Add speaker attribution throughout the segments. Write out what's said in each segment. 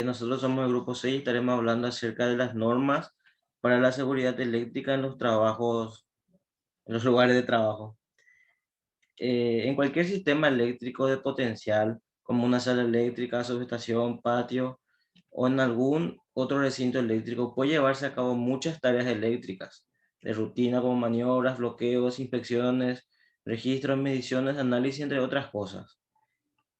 Speaker 1: Nosotros somos el grupo 6 y estaremos hablando acerca de las normas para la seguridad eléctrica en los trabajos, en los lugares de trabajo. En cualquier sistema eléctrico de potencial, como una sala eléctrica, subestación, patio o en algún otro recinto eléctrico, puede llevarse a cabo muchas tareas eléctricas de rutina como maniobras, bloqueos, inspecciones, registros, mediciones, análisis, entre otras cosas.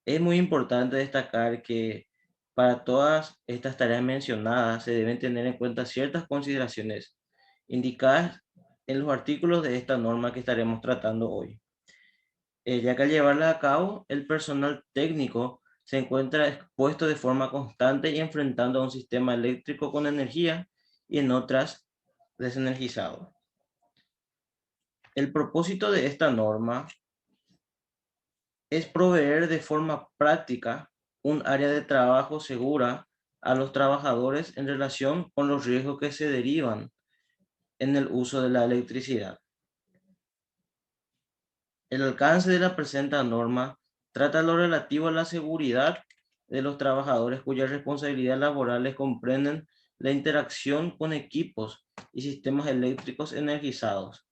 Speaker 1: Es muy importante destacar que para todas estas tareas mencionadas se deben tener en cuenta ciertas consideraciones indicadas en los artículos de esta norma que estaremos tratando hoy. Ya que al llevarla a cabo, el personal técnico se encuentra expuesto de forma constante y enfrentando a un sistema eléctrico con energía y en otras desenergizado. El propósito de esta norma es proveer de forma práctica un área de trabajo segura a los trabajadores en relación con los riesgos que se derivan en el uso de la electricidad. El alcance de la presente norma trata lo relativo a la seguridad de los trabajadores cuyas responsabilidades laborales comprenden la interacción con equipos y sistemas eléctricos energizados.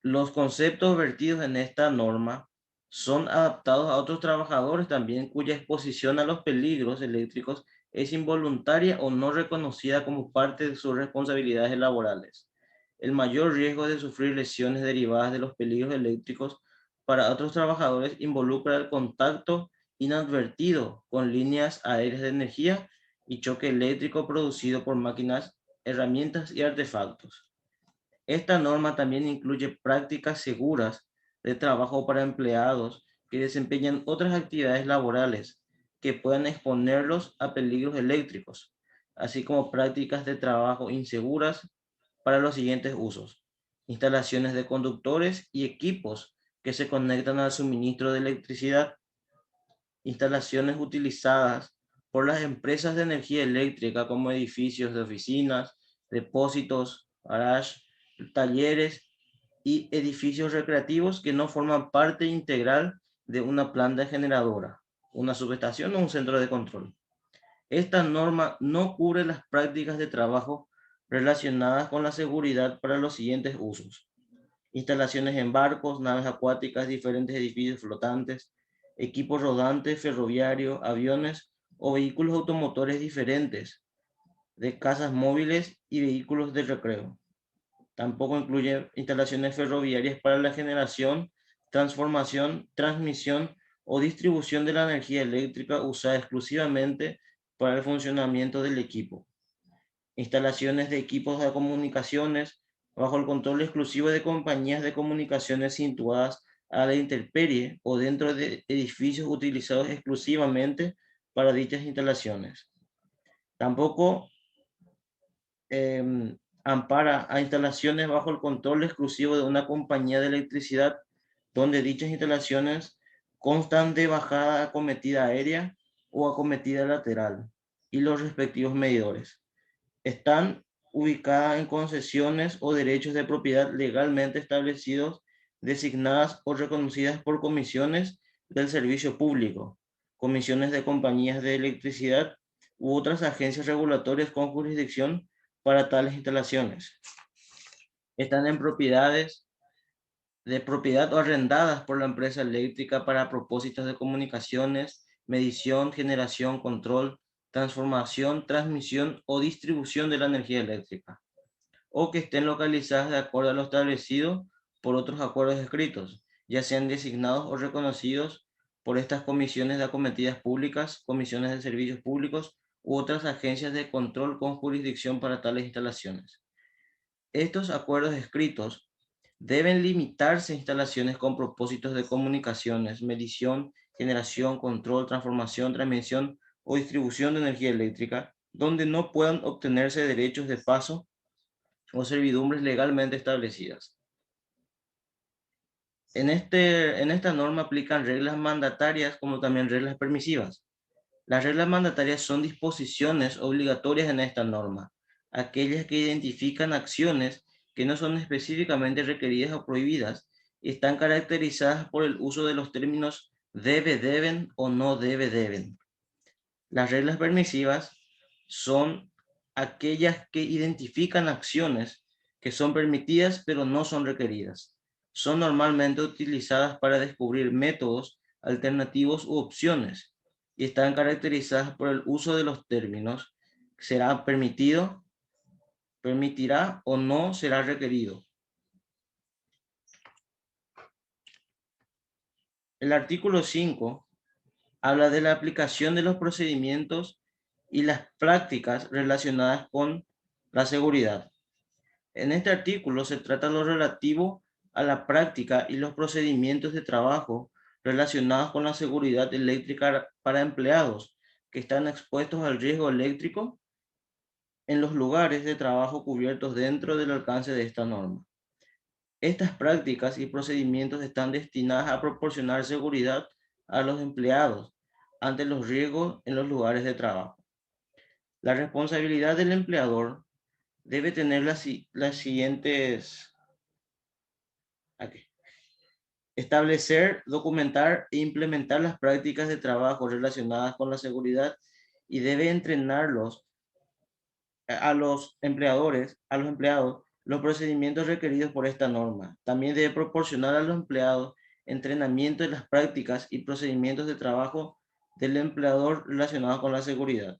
Speaker 1: Los conceptos vertidos en esta norma son adaptados a otros trabajadores también cuya exposición a los peligros eléctricos es involuntaria o no reconocida como parte de sus responsabilidades laborales. El mayor riesgo de sufrir lesiones derivadas de los peligros eléctricos para otros trabajadores involucra el contacto inadvertido con líneas aéreas de energía y choque eléctrico producido por máquinas, herramientas y artefactos. Esta norma también incluye prácticas seguras de trabajo para empleados que desempeñan otras actividades laborales que puedan exponerlos a peligros eléctricos, así como prácticas de trabajo inseguras para los siguientes usos: instalaciones de conductores y equipos que se conectan al suministro de electricidad, instalaciones utilizadas por las empresas de energía eléctrica como edificios de oficinas, depósitos, garages, talleres y edificios recreativos que no forman parte integral de una planta generadora, una subestación o un centro de control. Esta norma no cubre las prácticas de trabajo relacionadas con la seguridad para los siguientes usos: instalaciones en barcos, naves acuáticas, diferentes edificios flotantes, equipos rodantes, ferroviarios, aviones o vehículos automotores diferentes, de casas móviles y vehículos de recreo. Tampoco incluye instalaciones ferroviarias para la generación, transformación, transmisión o distribución de la energía eléctrica usada exclusivamente para el funcionamiento del equipo. Instalaciones de equipos de comunicaciones bajo el control exclusivo de compañías de comunicaciones situadas a la intemperie o dentro de edificios utilizados exclusivamente para dichas instalaciones. Tampoco ampara a instalaciones bajo el control exclusivo de una compañía de electricidad donde dichas instalaciones constan de bajada acometida aérea o acometida lateral y los respectivos medidores. Están ubicadas en concesiones o derechos de propiedad legalmente establecidos, designadas o reconocidas por comisiones del servicio público, comisiones de compañías de electricidad u otras agencias regulatorias con jurisdicción para tales instalaciones. Están en propiedades de propiedad o arrendadas por la empresa eléctrica para propósitos de comunicaciones, medición, generación, control, transformación, transmisión o distribución de la energía eléctrica, o que estén localizadas de acuerdo a lo establecido por otros acuerdos escritos, ya sean designados o reconocidos por estas comisiones de acometidas públicas, comisiones de servicios públicos u otras agencias de control con jurisdicción para tales instalaciones. Estos acuerdos escritos deben limitarse a instalaciones con propósitos de comunicaciones, medición, generación, control, transformación, transmisión o distribución de energía eléctrica, donde no puedan obtenerse derechos de paso o servidumbres legalmente establecidas. En esta norma aplican reglas mandatarias como también reglas permisivas. Las reglas mandatarias son disposiciones obligatorias en esta norma, aquellas que identifican acciones que no son específicamente requeridas o prohibidas y están caracterizadas por el uso de los términos debe, deben o no debe, deben. Las reglas permisivas son aquellas que identifican acciones que son permitidas pero no son requeridas. Son normalmente utilizadas para descubrir métodos alternativos u opciones y están caracterizadas por el uso de los términos será permitido, permitirá o no será requerido. El artículo 5 habla de la aplicación de los procedimientos y las prácticas relacionadas con la seguridad. En este artículo se trata lo relativo a la práctica y los procedimientos de trabajo relacionados con la seguridad eléctrica para empleados que están expuestos al riesgo eléctrico en los lugares de trabajo cubiertos dentro del alcance de esta norma. Estas prácticas y procedimientos están destinadas a proporcionar seguridad a los empleados ante los riesgos en los lugares de trabajo. La responsabilidad del empleador debe tener las siguientes: aquí. Establecer, documentar e implementar las prácticas de trabajo relacionadas con la seguridad y debe entrenarlos a los empleados, los procedimientos requeridos por esta norma. También debe proporcionar a los empleados entrenamiento de las prácticas y procedimientos de trabajo del empleador relacionados con la seguridad.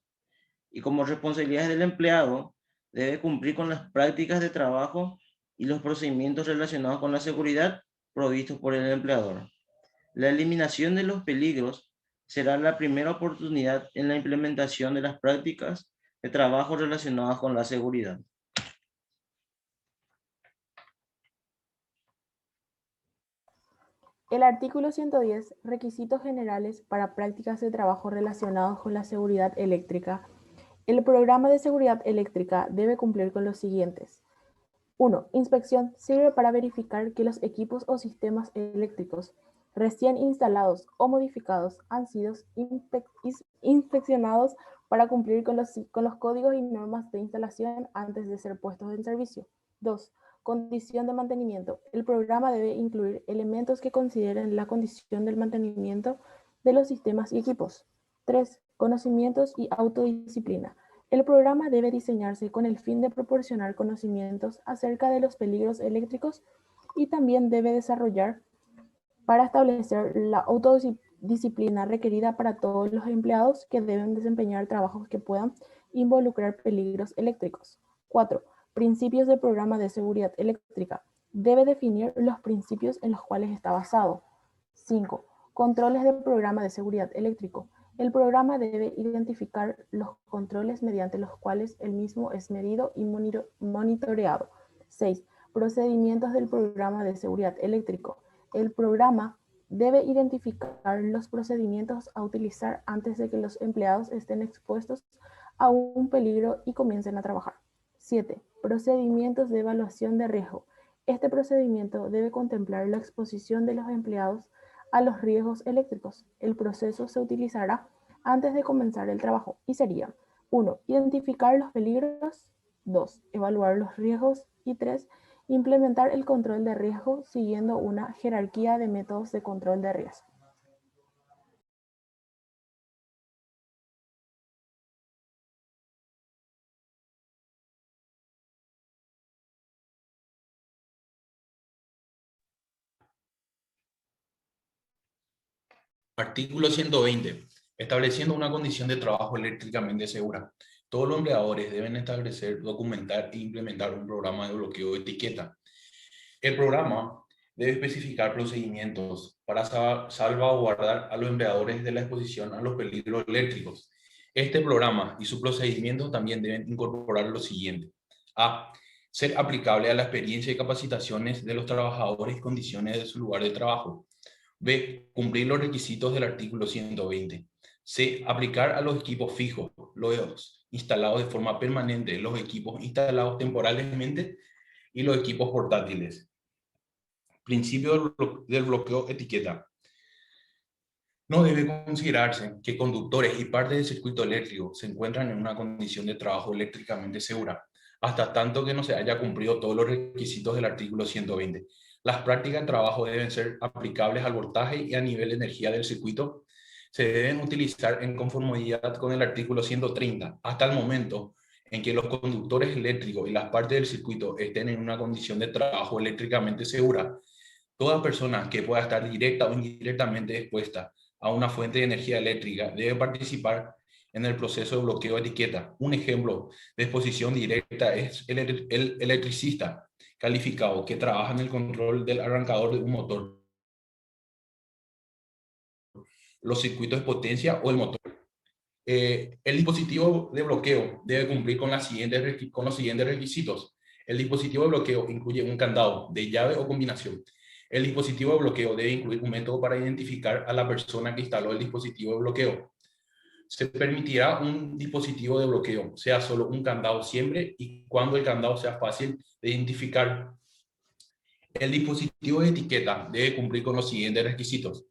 Speaker 1: Y como responsabilidades del empleado, debe cumplir con las prácticas de trabajo y los procedimientos relacionados con la seguridad provistos por el empleador. La eliminación de los peligros será la primera oportunidad en la implementación de las prácticas de trabajo relacionadas con la seguridad.
Speaker 2: El artículo 110, requisitos generales para prácticas de trabajo relacionados con la seguridad eléctrica. El programa de seguridad eléctrica debe cumplir con los siguientes. 1. Inspección sirve para verificar que los equipos o sistemas eléctricos recién instalados o modificados han sido inspeccionados para cumplir con los códigos y normas de instalación antes de ser puestos en servicio. 2. Condición de mantenimiento. El programa debe incluir elementos que consideren la condición del mantenimiento de los sistemas y equipos. 3. Conocimientos y autodisciplina. El programa debe diseñarse con el fin de proporcionar conocimientos acerca de los peligros eléctricos y también debe desarrollar para establecer la autodisciplina requerida para todos los empleados que deben desempeñar trabajos que puedan involucrar peligros eléctricos. 4. Principios del programa de seguridad eléctrica. Debe definir los principios en los cuales está basado. 5. Controles del programa de seguridad eléctrico. El programa debe identificar los controles mediante los cuales el mismo es medido y monitoreado. 6. Procedimientos del programa de seguridad eléctrico. El programa debe identificar los procedimientos a utilizar antes de que los empleados estén expuestos a un peligro y comiencen a trabajar. 7. Procedimientos de evaluación de riesgo. Este procedimiento debe contemplar la exposición de los empleados a los riesgos eléctricos. El proceso se utilizará antes de comenzar el trabajo y sería: 1. Identificar los peligros. 2. Evaluar los riesgos. Y 3. Implementar el control de riesgo siguiendo una jerarquía de métodos de control de riesgo.
Speaker 3: Artículo 120. Estableciendo una condición de trabajo eléctricamente segura. Todos los empleadores deben establecer, documentar e implementar un programa de bloqueo de etiqueta. El programa debe especificar procedimientos para salvaguardar a los empleadores de la exposición a los peligros eléctricos. Este programa y sus procedimientos también deben incorporar lo siguiente. A. Ser aplicable a la experiencia y capacitaciones de los trabajadores y condiciones de su lugar de trabajo. B. Cumplir los requisitos del artículo 120. C. Aplicar a los equipos fijos, los instalados de forma permanente, los equipos instalados temporalmente y los equipos portátiles. Principio del bloqueo etiqueta. No debe considerarse que conductores y partes del circuito eléctrico se encuentran en una condición de trabajo eléctricamente segura, hasta tanto que no se haya cumplido todos los requisitos del artículo 120. Las prácticas de trabajo deben ser aplicables al voltaje y a nivel de energía del circuito, se deben utilizar en conformidad con el artículo 130 hasta el momento en que los conductores eléctricos y las partes del circuito estén en una condición de trabajo eléctricamente segura. Toda persona que pueda estar directa o indirectamente expuesta a una fuente de energía eléctrica debe participar en el proceso de bloqueo de etiqueta. Un ejemplo de exposición directa es el electricista calificado que trabaja en el control del arrancador de un motor, los circuitos de potencia o el motor. El dispositivo de bloqueo debe cumplir con los siguientes requisitos. El dispositivo de bloqueo incluye un candado de llave o combinación. El dispositivo de bloqueo debe incluir un método para identificar a la persona que instaló el dispositivo de bloqueo. Se permitirá un dispositivo de bloqueo, sea solo un candado siempre y cuando el candado sea fácil de identificar. El dispositivo de etiqueta debe cumplir con los siguientes requisitos.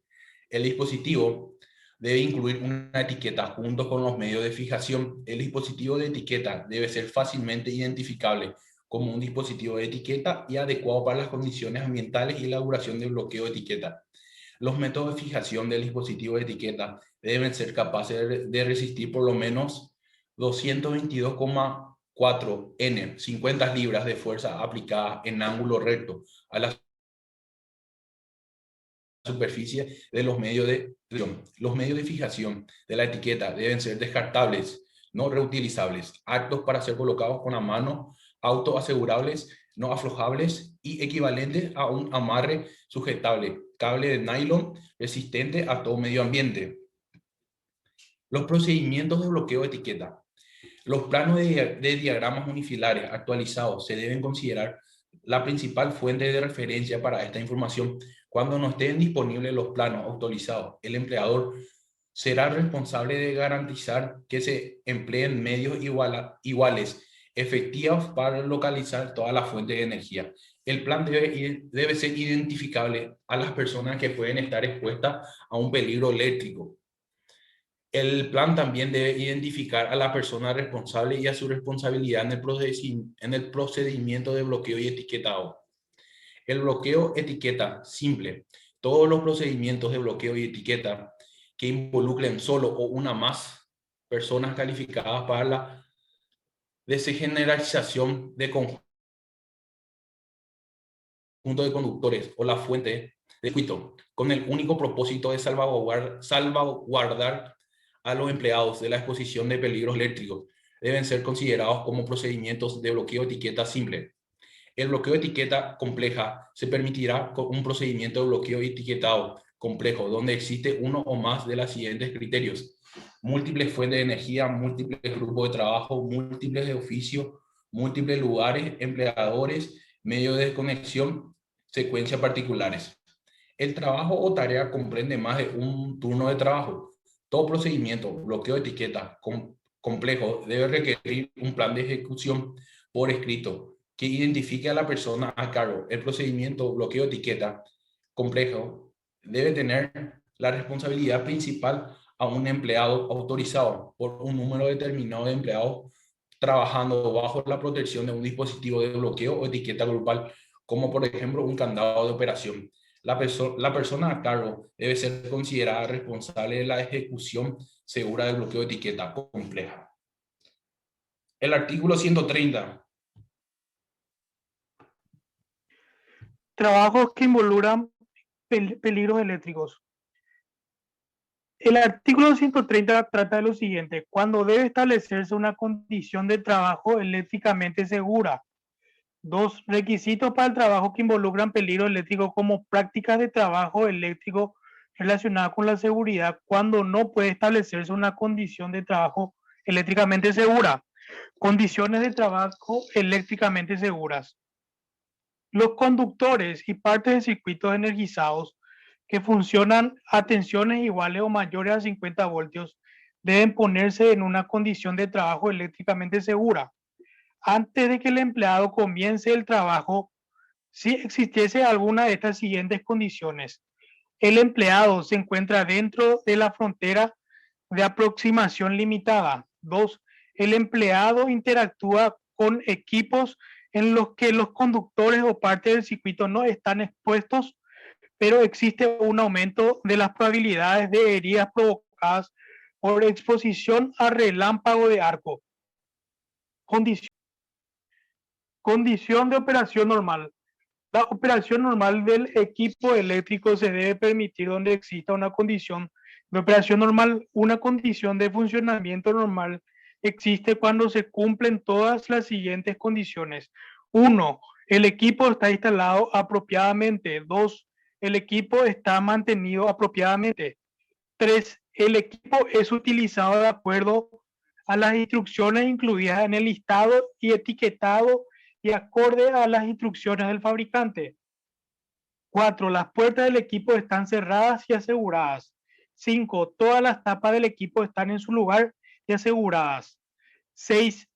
Speaker 3: El dispositivo debe incluir una etiqueta junto con los medios de fijación. El dispositivo de etiqueta debe ser fácilmente identificable como un dispositivo de etiqueta y adecuado para las condiciones ambientales y la duración del bloqueo de etiqueta. Los métodos de fijación del dispositivo de etiqueta deben ser capaces de resistir por lo menos 222,4 N, 50 libras de fuerza aplicada en ángulo recto a la superficie de los medios de fijación. Los medios de fijación de la etiqueta deben ser descartables, no reutilizables, aptos para ser colocados con la mano, autoasegurables, no aflojables y equivalentes a un amarre sujetable, cable de nylon resistente a todo medio ambiente. Los procedimientos de bloqueo de etiqueta. Los planos de diagramas unifilares actualizados se deben considerar la principal fuente de referencia para esta información. Cuando no estén disponibles los planos actualizados, el empleador será responsable de garantizar que se empleen medios iguales, efectivos para localizar todas las fuentes de energía. El plan debe ser identificable a las personas que pueden estar expuestas a un peligro eléctrico. El plan también debe identificar a la persona responsable y a su responsabilidad en el procedimiento de bloqueo y etiquetado. El bloqueo etiqueta simple. Todos los procedimientos de bloqueo y etiqueta que involucren solo o una más personas calificadas para la desgeneralización de conjunto de conductores o la fuente de circuito, con el único propósito de salvaguardar a los empleados de la exposición de peligros eléctricos, deben ser considerados como procedimientos de bloqueo etiqueta simple. El bloqueo de etiqueta compleja se permitirá con un procedimiento de bloqueo etiquetado complejo, donde existe uno o más de los siguientes criterios: múltiples fuentes de energía, múltiples grupos de trabajo, múltiples de oficio, múltiples lugares, empleadores, medios de desconexión, secuencias particulares. El trabajo o tarea comprende más de un turno de trabajo. Todo procedimiento, bloqueo de etiqueta complejo debe requerir un plan de ejecución por escrito que identifique a la persona a cargo. El procedimiento bloqueo de etiqueta complejo debe tener la responsabilidad principal a un empleado autorizado por un número determinado de empleados trabajando bajo la protección de un dispositivo de bloqueo o etiqueta grupal, como por ejemplo un candado de operación. La persona a cargo debe ser considerada responsable de la ejecución segura del bloqueo de etiqueta compleja. El artículo 130.
Speaker 4: Trabajos que involucran peligros eléctricos. El artículo 130 trata de lo siguiente: cuando debe establecerse una condición de trabajo eléctricamente segura. 2. Requisitos para el trabajo que involucran peligro eléctrico, como prácticas de trabajo eléctrico relacionadas con la seguridad, cuando no puede establecerse una condición de trabajo eléctricamente segura. Condiciones de trabajo eléctricamente seguras. Los conductores y partes de circuitos energizados que funcionan a tensiones iguales o mayores a 50 voltios deben ponerse en una condición de trabajo eléctricamente segura. Antes de que el empleado comience el trabajo, si existiese alguna de estas siguientes condiciones: el empleado se encuentra dentro de la frontera de aproximación limitada. 2. El empleado interactúa con equipos en los que los conductores o partes del circuito no están expuestos, pero existe un aumento de las probabilidades de heridas provocadas provocadas por exposición a relámpago de arco. Condición de operación normal. La operación normal del equipo eléctrico se debe permitir donde exista una condición de operación normal. Una condición de funcionamiento normal existe cuando se cumplen todas las siguientes condiciones. 1. El equipo está instalado apropiadamente. 2. El equipo está mantenido apropiadamente. 3. El equipo es utilizado de acuerdo a las instrucciones incluidas en el listado y etiquetado y acorde a las instrucciones del fabricante. 4. Las puertas del equipo están cerradas y aseguradas. 5. Todas las tapas del equipo están en su lugar y aseguradas. 6.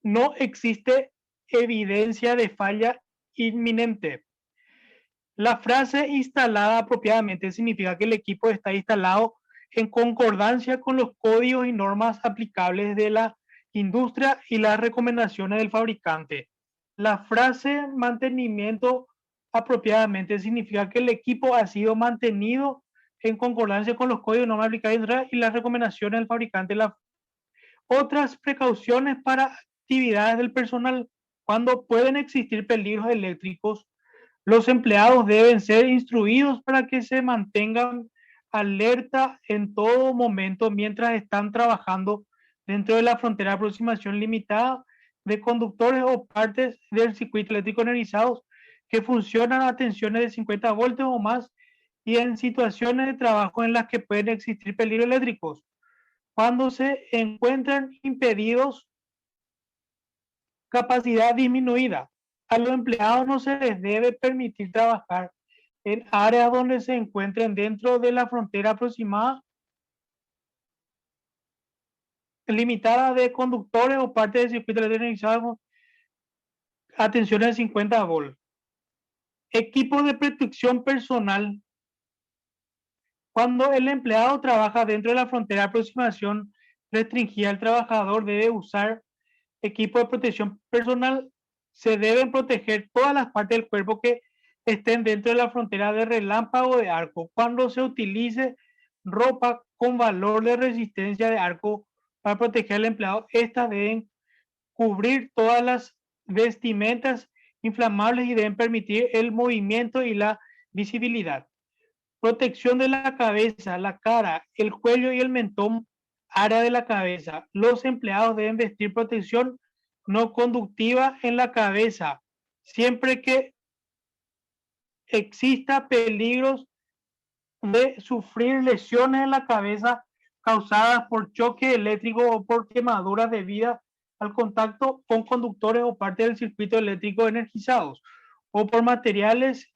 Speaker 4: No existe evidencia de falla inminente. La frase instalada apropiadamente significa que el equipo está instalado en concordancia con los códigos y normas aplicables de la industria y las recomendaciones del fabricante. La frase mantenimiento apropiadamente significa que el equipo ha sido mantenido en concordancia con los códigos y normas aplicables y las recomendaciones del fabricante. Otras precauciones para actividades del personal. Cuando pueden existir peligros eléctricos, los empleados deben ser instruidos para que se mantengan alerta en todo momento mientras están trabajando dentro de la frontera de aproximación limitada de conductores o partes del circuito eléctrico energizados que funcionan a tensiones de 50 voltios o más y en situaciones de trabajo en las que pueden existir peligros eléctricos. Cuando se encuentran impedidos, capacidad disminuida. A los empleados no se les debe permitir trabajar en áreas donde se encuentren dentro de la frontera aproximada limitada de conductores o partes del circuito electrificado a tensiones de 50 volts. Equipo de protección personal. Cuando el empleado trabaja dentro de la frontera de aproximación restringida, el trabajador debe usar equipo de protección personal. Se deben proteger todas las partes del cuerpo que estén dentro de la frontera de relámpago de arco. Cuando se utilice ropa con valor de resistencia de arco para proteger al empleado, estas deben cubrir todas las vestimentas inflamables y deben permitir el movimiento y la visibilidad. Protección de la cabeza, la cara, el cuello y el mentón, área de la cabeza. Los empleados deben vestir protección no conductiva en la cabeza, siempre que exista peligros de sufrir lesiones en la cabeza causadas por choque eléctrico o por quemaduras debidas al contacto con conductores o partes del circuito eléctrico energizados o por materiales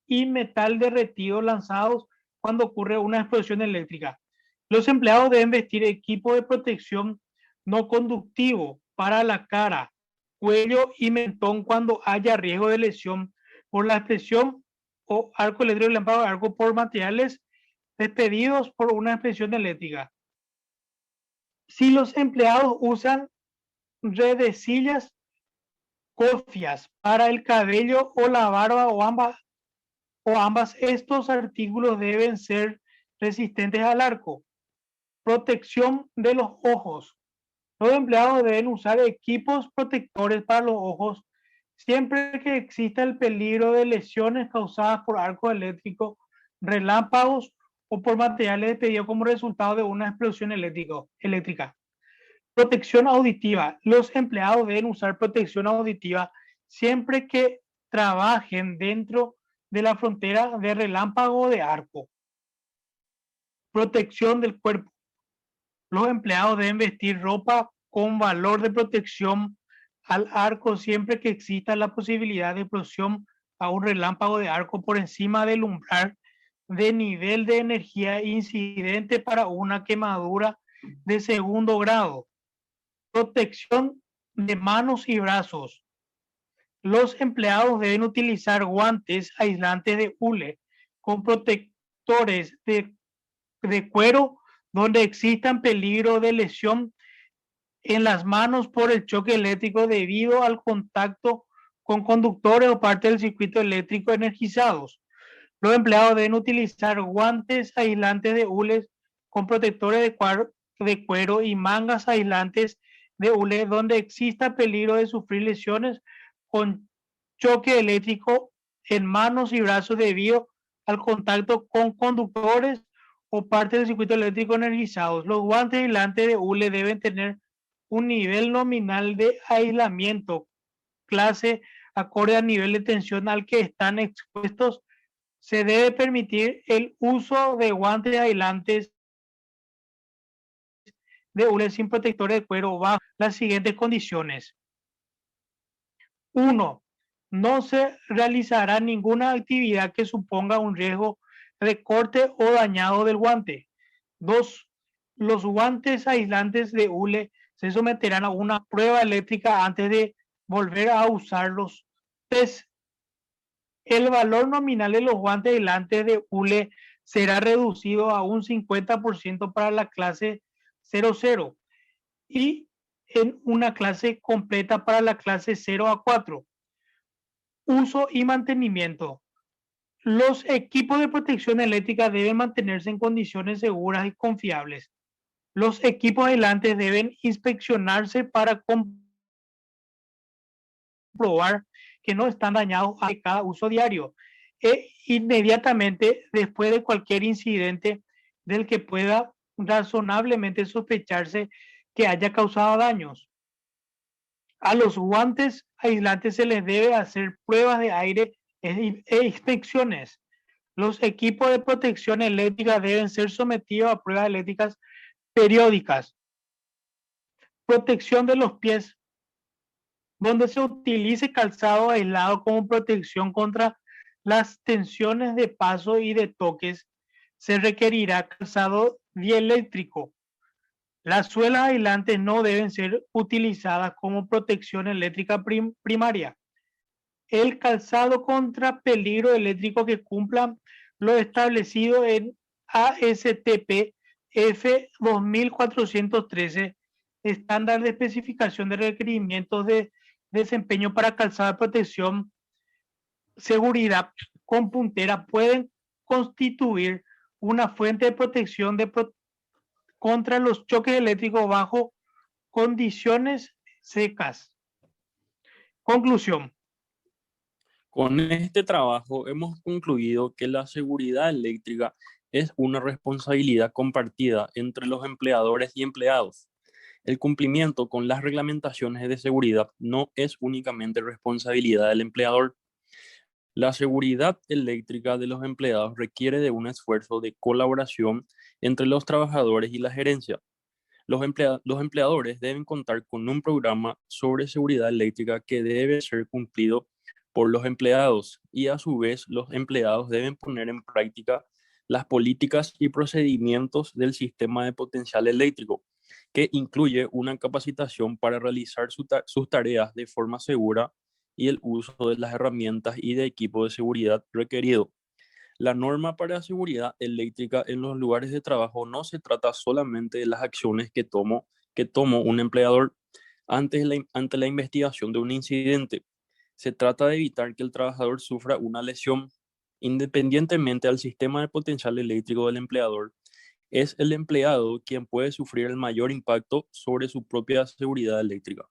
Speaker 4: y metal derretido lanzados cuando ocurre una explosión eléctrica. Los empleados deben vestir equipo de protección no conductivo para la cara, cuello y mentón cuando haya riesgo de lesión por la explosión o arco eléctrico relámpago de arco por materiales despedidos por una explosión eléctrica. Si los empleados usan redecillas, cofias para el cabello o la barba o ambas, estos artículos deben ser resistentes al arco. Protección de los ojos. Los empleados deben usar equipos protectores para los ojos siempre que exista el peligro de lesiones causadas por arco eléctrico, relámpagos o por materiales despedidos como resultado de una explosión eléctrica. Protección auditiva. Los empleados deben usar protección auditiva siempre que trabajen dentro de la frontera de relámpago de arco. Protección del cuerpo. Los empleados deben vestir ropa con valor de protección al arco siempre que exista la posibilidad de explosión a un relámpago de arco por encima del umbral de nivel de energía incidente para una quemadura de segundo grado. Protección de manos y brazos. Los empleados deben utilizar guantes aislantes de hule con protectores de cuero donde existan peligro de lesión en las manos por el choque eléctrico debido al contacto con conductores o parte del circuito eléctrico energizados. Los empleados deben utilizar guantes aislantes de hule con protectores de cuero y mangas aislantes de hule donde exista peligro de sufrir lesiones con choque eléctrico en manos y brazos debido al contacto con conductores o partes del circuito eléctrico energizados. Los guantes aislantes de hule deben tener un nivel nominal de aislamiento clase acorde al nivel de tensión al que están expuestos. Se debe permitir el uso de guantes aislantes de hule sin protectores de cuero bajo las siguientes condiciones. 1. No se realizará ninguna actividad que suponga un riesgo de corte o dañado del guante. 2. Los guantes aislantes de hule se someterán a una prueba eléctrica antes de volver a usarlos. 3. El valor nominal de los guantes aislantes de hule será reducido a un 50% para la clase 00 y en una clase completa para la clase 0 a 4. Uso y mantenimiento. Los equipos de protección eléctrica deben mantenerse en condiciones seguras y confiables. Los equipos aislantes deben inspeccionarse para comprobar que no están dañados a cada uso diario e inmediatamente después de cualquier incidente del que pueda razonablemente sospecharse que haya causado daños. A los guantes aislantes se les debe hacer pruebas de aire e inspecciones. Los equipos de protección eléctrica deben ser sometidos a pruebas eléctricas periódicas. Protección de los pies, donde se utilice calzado aislado como protección contra las tensiones de paso y de toques, se requerirá calzado dieléctrico. Las suelas aislantes no deben ser utilizadas como protección eléctrica primaria. El calzado contra peligro eléctrico que cumpla lo establecido en ASTP F2413, estándar de especificación de requerimientos de desempeño para calzado de protección, seguridad con puntera, pueden constituir una fuente de protección contra los choques eléctricos bajo condiciones secas. Conclusión.
Speaker 5: Con este trabajo hemos concluido que la seguridad eléctrica es una responsabilidad compartida entre los empleadores y empleados. El cumplimiento con las reglamentaciones de seguridad no es únicamente responsabilidad del empleador. La seguridad eléctrica de los empleados requiere de un esfuerzo de colaboración entre los trabajadores y la gerencia. Los empleadores deben contar con un programa sobre seguridad eléctrica que debe ser cumplido por los empleados y a su vez los empleados deben poner en práctica las políticas y procedimientos del sistema de potencial eléctrico, que incluye una capacitación para realizar sus tareas de forma segura y el uso de las herramientas y de equipo de seguridad requerido. La norma para seguridad eléctrica en los lugares de trabajo no se trata solamente de las acciones que tomó un empleador ante la investigación de un incidente. Se trata de evitar que el trabajador sufra una lesión. Independientemente del sistema de potencial eléctrico del empleador, es el empleado quien puede sufrir el mayor impacto sobre su propia seguridad eléctrica.